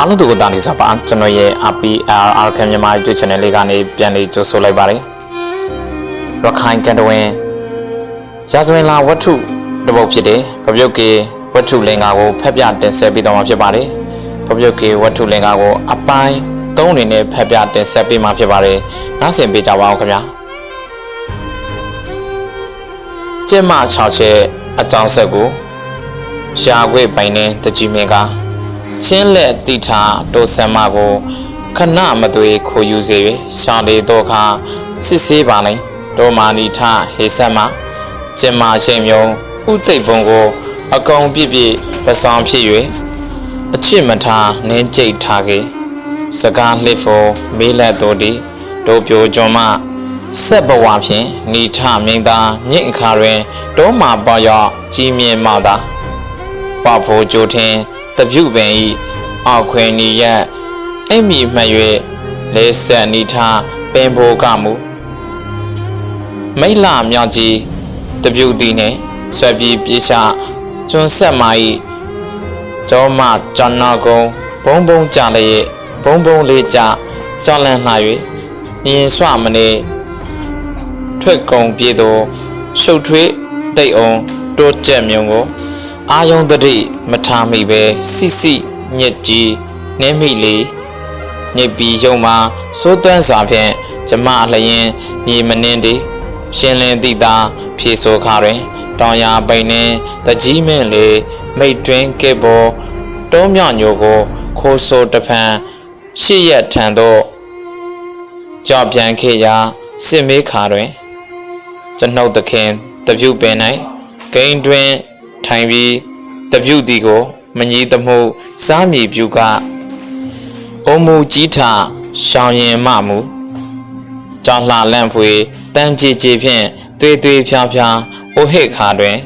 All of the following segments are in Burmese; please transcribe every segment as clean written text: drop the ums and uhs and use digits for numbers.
အားလုံးတို့ကိုတာနေစားပါကျွန်တော်ရဲ့ RPR မြန်မာ YouTube channel လေးကနေပြန်လေးကြိုဆိုလိုက်ပါတယ်ရခိုင်ကန်တဝင်းရာဇဝင်လာဝတ္ထုတစ်ပုဒ်ဖြစ်တဲ့ပပြုတ်ကေဝတ္ထုလင်္ကာကိုဖတ်ပြတင်ဆက်ပေးသွားမှာဖြစ်ပါတယ်ပပြုတ်ကေဝတ္ထုလင်္ကာကိုအပိုင်း3အနေနဲ့ဖတ်ပြတင်ဆက်ပေးမှာဖြစ်ပါတယ်နောက်ဆင်ပေးကြပါအောင်ခင်ဗျာကျမ6ချက်အကြောင်းဆက်ကိုရှာခွေပိုင်နဲ့တကြီးမင်းကချင်းလက်တိထားတိုဆမ်မကိုခဏမသွေခိုယူစေ၍ရှာလေတော့ခါစစ်ဆေးပါနိုင်ဒေါမာနီထဟေဆက်မကျင်မရှိန်မြုံဥသိပ်ပုံကိုအကောင်ပြည့်ပြည့်ပဆောင်ဖြစ်၍အချစ်မထားနင်းကြိတ်ထားခဲ့စကားလှစ်ဖို့မေးလက်တော်ဒီတို့ပြိုကျွန်းမဆက်ဘဝဖြင့်နီထမင်းသားမြင့်အခါတွင်ဒေါမာပေါရောက်ကြီးမြင့်မောက်သာပဖို့ကြိုထင်းတပြုပင်ဤအောက်ခွင်နီရက်အိမ်မီမှတ်၍လဲဆက်နီထပင်ဖို့ကမူမိလာမြောက်ကြီးတပြုတီနှင့်ဆွဲပြီးပြေးချကျွန်းဆက်မာဤကျောမကျော်နာကုံဘုံဘုံကြလည်းဘုံဘုံလေးကြကြောက်လန့်လှ၍ညင်ဆွမနေထွက်ကုံပြေသောရှုပ်ထွေးတိတ်အောင်တိုးကျက်မြုံကိုအာယုံတတိမထားမိပဲစိစိညစ်ကြီးနင်းမိလေညစ်ပြီးရုံမှာစိုးသွမ်းစွာဖြင့်ကျမအလျင်မြေမနှင်းသည်ရှင်းလင်းသည့်သာဖြေဆိုခါတွင်တောင်ရပိန်နှင့်တကြီးမင်းလေမိတ်တွင်ကဲ့ပေါ်တုံးမြော့ညိုကိုခိုးဆိုတဖန်ရှစ်ရက်ထံသို့ကြောက်ပြန်ခဲ့ရာစစ်မေးခါတွင်ကျွန်ုပ်သခင်တပြုပင်၌ဂိမ်းတွင်ထိုင်ပြီးတပြုတီကိုမညီသမှုစားမည်ပြုကအုံမူကြီးထရှောင်ရင်မမူကြောင်လှလန့်ဖွေတန်ကြည်ကြည်ဖြင့်သွေးသွေးဖြားဖြားအိုဟစ်ခါတွင်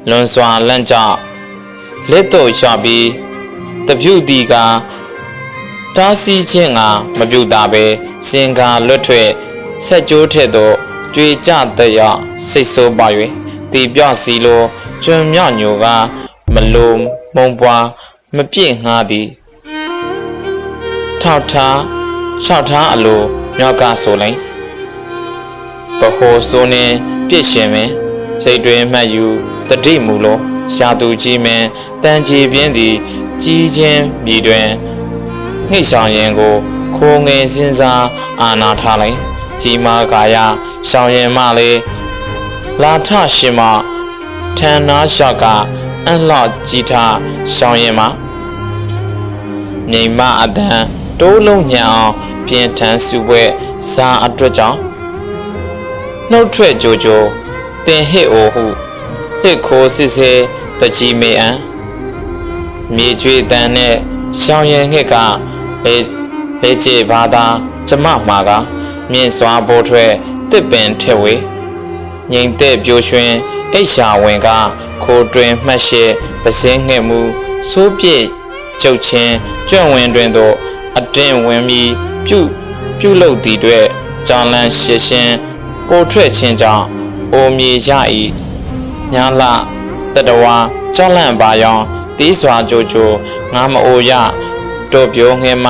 လွန်စွာလန့်ကြောက်လက်တို့လျှော့ပြီးတပြုတီကတားဆီးခြင်းကမပြုတာပဲစင်ကာလွတ်ထွက်ဆက်ကြိုးထက်သို့ကြွေကြတဲ့ရစိတ်ဆိုးပါ၍တီပြော့စီလိုကျွန်းမြော့ညိုကမလုံးမုံပွားမပြည့်ငှားသည်ထောက်ထားလျှောက်ထားအလိုမြောက်ကဆိုလိုက်ဘဟိုဆိုနေပြည့်ရှင်မင်းစိတ်တွင်မှတ်ယူတတိမူလိုရှာသူကြီးမင်းတန်ကြည်ပြင်းသည်ကြီးချင်းမြည်တွင်ငှိတ်ဆောင်ရင်ကိုခိုးငယ်စဉ်းစားအာနာထားလိုက်ကြီးမားကာယရှောင်ရင်မလေးလာထရှင်မထန်နာလျှောက်ကအန်လော့ကြီးထားရှောင်ရင်မမြိန်မအတန်တိုးလုံးညံအောင်ပြင်းထန်စုပွဲစားအတွက်ကြောင့်နှုတ်ထွက်ကြိုကြိုတင်ဟစ်အိုဟုဟစ်ခိုးစစ်စေတကြီးမေအံမြေကျွေတန်နဲ့ရှောင်ရင်ငှက်ကလေချေဘာသာကျမမှာကမြင့်စွာပိုးထွက်တစ်ပင်ထက်ဝေငိမ့်တဲ့ပြိုရွှင်အိရှာဝင်ကခိုးတွင်မှတ်ရှိပစင်းငှက်မှုစိုးပြည့်ကျုပ်ချင်းကြွန့်ဝင်တွင်သို့အတင်းဝင်ပြီးပြုလုပ်သည်တွေ့ကြောင်လန့်ရှင်းရှင်းပိုထွက်ခြင်းကြောင့်အိုမြေရ၏ညာလတတဝါကြောက်လန့်ပါယောင်တီးစွာကြိုကြိုငါမအိုရတို့ပြိုငဲမ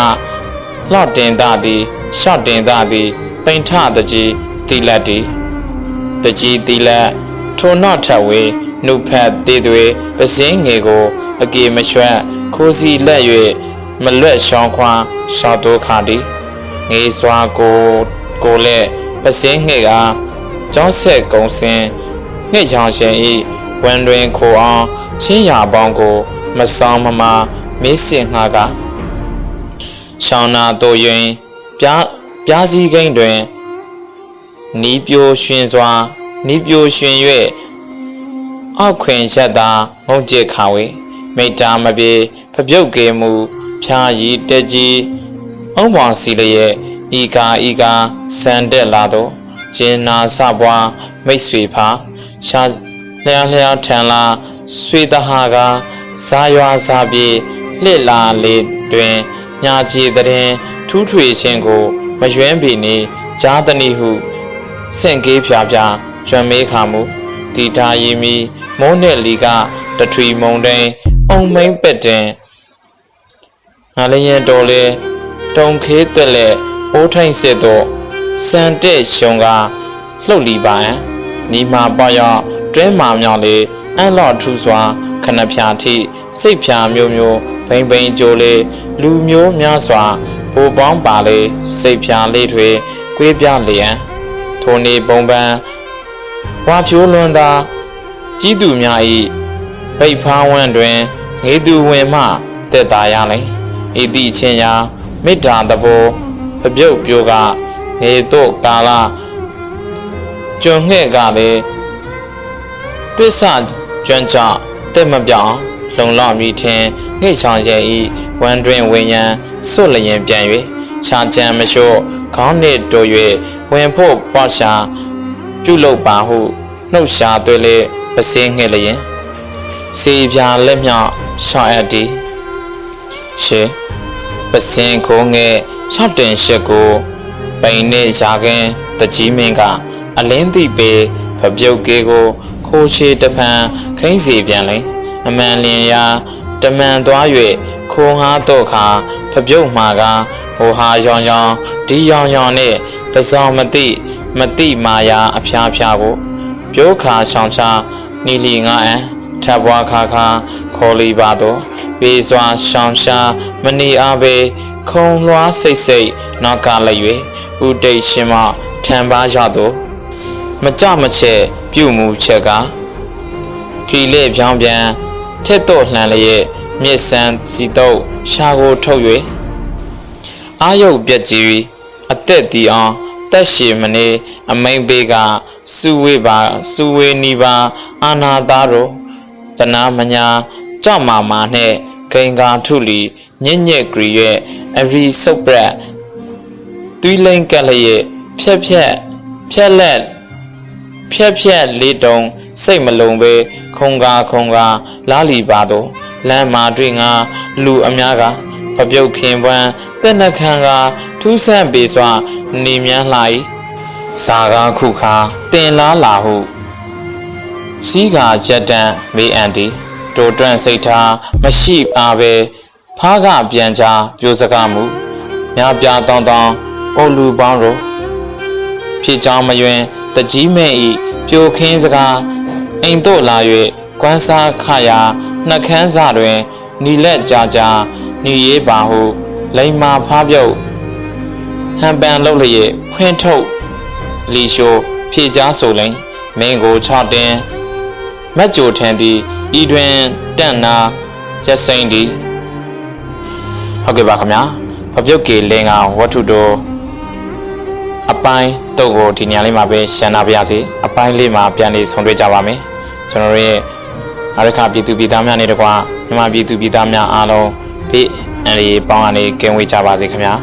လှတင်တာသည်ရှော့တင်တာသည်ပိန်ထတကြီးတီလက်သည်တကြီးတီလက်ထိုနော့ထဝေနှုတ်ဖက်သေးသွေပစင်းငယ်ကိုအကေမရွှတ်ခိုးစီလက်၍မလွတ်ရှောင်းခွာရှောက်တိုးခါသည်ငေးစွာကိုလက်ပစင်းငယ်ကကျောင်းဆက်ကုံစင်ငှက်ရောင်ရှင်ဤဝန်တွင်ခိုအောင်ချင်းရာပေါင်းကိုမဆောင်မမမေးစင်ငှားကရှောင်းနာတို့တွင်ပြားစည်းကိန်းတွင်နီးပြိုရွှင်စွာနီးပြိုရွှင်၍အောက်ခွင်ရက်သာငုံကျစ်ခါဝေမိတ္တာမပြေဖပြုတ်ကေမူဖြာရီတက်ကြီးအုံပေါင်စီလျက်ဤကာစံတက်လာတော့ကျင်းနာစပွားမိတ်ဆွေဖာရှာလျာထန်လာဆွေတဟာကစားရွာစားပြေလှစ်လာလေတွင်ညာချီတဲ့ထူးထွေခြင်းကိုမယွင်းပေနေကြားတနည်းဟုစင့်ကေးဖြာကျွမ်းမေးခါမူတီတာရီမီမုံးနဲ့လီကတထွီမုံတိန်အုံမိန်ပက်တင် ငါလည်းရင်တော်လေတုံခေးတက်လက်အိုးထိုင်စစ်တော့စံတဲ့ရှုံကလှုပ်လီပါဟန်နီမာပွားရောက်တွဲမာမြောင်လေအန်လော့ထူစွာခဏဖြာထိစိတ်ဖြာမျိုးမျိုးဘိန်ဘိန်ကြိုလေလူမျိုးများစွာဘိုးပေါင်းပါလေစိတ်ဖြာလေးတွေကွေးပြလျံထိုနေပုံပန်းဝါဖြိုးလွန်သာကြီးသူများ၏ဗိတ်ဖားဝန်းတွင်ငေသူဝင်မှတက်တာရလေဤသည့်ချင်းရာမေတ္တာတဘောဖပြုတ်ပြိုကငေတို့ကာလကျွန်းငှဲ့ကလည်းတွစ်ဆကျွမ်းကြတက်မပြောင်းလုံလောက်မိထင်ငှိတ်ဆောင်ရဲ့ဤဝမ်းတွင်ဝိညာဉ်စွတ်လျင်ပြန်၍ခြာကြံမလျှော့ခေါင်းနှင့်တိုး၍ဝင်ဖို့ပွားရှာပြုလုပ်ပါဟုနှုတ်ရှာသွေးလေပစင်းငှဲ့လျင်စီပြာလက်မြောက်ရှောင်းအပ်သည်ရှေပစင်းကိုငဲ့ရှောက်တင်ရှက်ကိုပိန်နှင့်ရာခင်းတကြီးမင်းကအလင်းသိပေဖပြုတ်ကေးကိုခိုးချေတဖန်ခိမ့်စီပြန်လေအမှန်လင်ရာတမန်သွား၍ခိုးငါတော့ခါဖပြုတ်မှာကဟိုဟာရောင်ရောင်ဒီရောင်ရောင်နဲ့ပစောင်မတိမာယာအဖျားဖျားကိုပြိုးခါဆောင်ချနီလီငါအံထပ်ပွားခါခါခေါ်လီပါတော့ပေစွာရှောင်းရှာမနေအားပဲခုံလွှားစိတ်နောက်ကလည်း၍ဥတိတ်ရှင်မထံပါရတော့မကြမချဲပြုမှုချက်ကခီလေပြောင်းပြန်ထက်တော့လှန်လျက်မြစ်ဆန်းစီတော့ရှာကိုထုတ်၍အာယုတ်ပြက်ကြီးအသက်တီအောင်တက်ရှိမနေအမိန်ပေးကစုဝေးနီပါအာနာသားတို့တနာမညာကြမာမာနဲ့ဂိင်္ဂါထုလီညက်ညက်ကရီရဲ့အရီစုပ်ပရက်သွီးလိန်ကက်လျက်ဖြက်လက်လေးတုံစိတ်မလုံးပဲခုံကာလာလီပါတော့လမ်းမှာတွေ့ငါလူအများကဖပြုတ်ခင်ပွန်းတက်နှခမ်းကထူးဆန်းပေစွာနေမြန်းလာ၏စာကားခုခါတင်လားလာဟုစီးကာချက်တန်းမေးအန်တီတိုတွန့်စိတ်ထားမရှိအားပဲဖားကပြန်ချပြိုစကားမှုများပြတောင်းအိုလူပေါင်းတို့ဖြစ်ကြောင်းမယွင်တကြီးမဲ့ဤပြိုခင်းစကားအိမ်တို့လာ၍ကွမ်းစားခရာနှက်ခမ်းစာတွင်နီလက်ကြာနီရေးပါဟုလိမ္မာဖားပြုတ်ဟန်ပန်လုပ်လျက်ဖွင့်ထုတ်လီရှိုဖြေကြားဆိုလိမ့်မင်းကို6တင်းမက်ကြိုထန်သည်ဤတွင်တန့်နာရက်စိမ့်သည်ဟုတ်ကဲ့ပါခင်ဗျာဖပြုတ်ကေလင်းကဝတ္ထုတော်အပိုင်းတုတ်ကိုဒီနေရာလေးမှာပဲရှင်းနာပါရစေအပိုင်းလေးမှာပြန်လေးဆုံတွေ့ကြပါမယ်ကျွန်တော်ရဲ့အရခပြည်သူပြည်သားများနဲ့တကွာမြန်မာပြည်သူပြည်သားများအားလုံးဘေးအန္တရာယ်ပေါင်းကနေကင်းဝေးကြပါစေခင်ဗျာ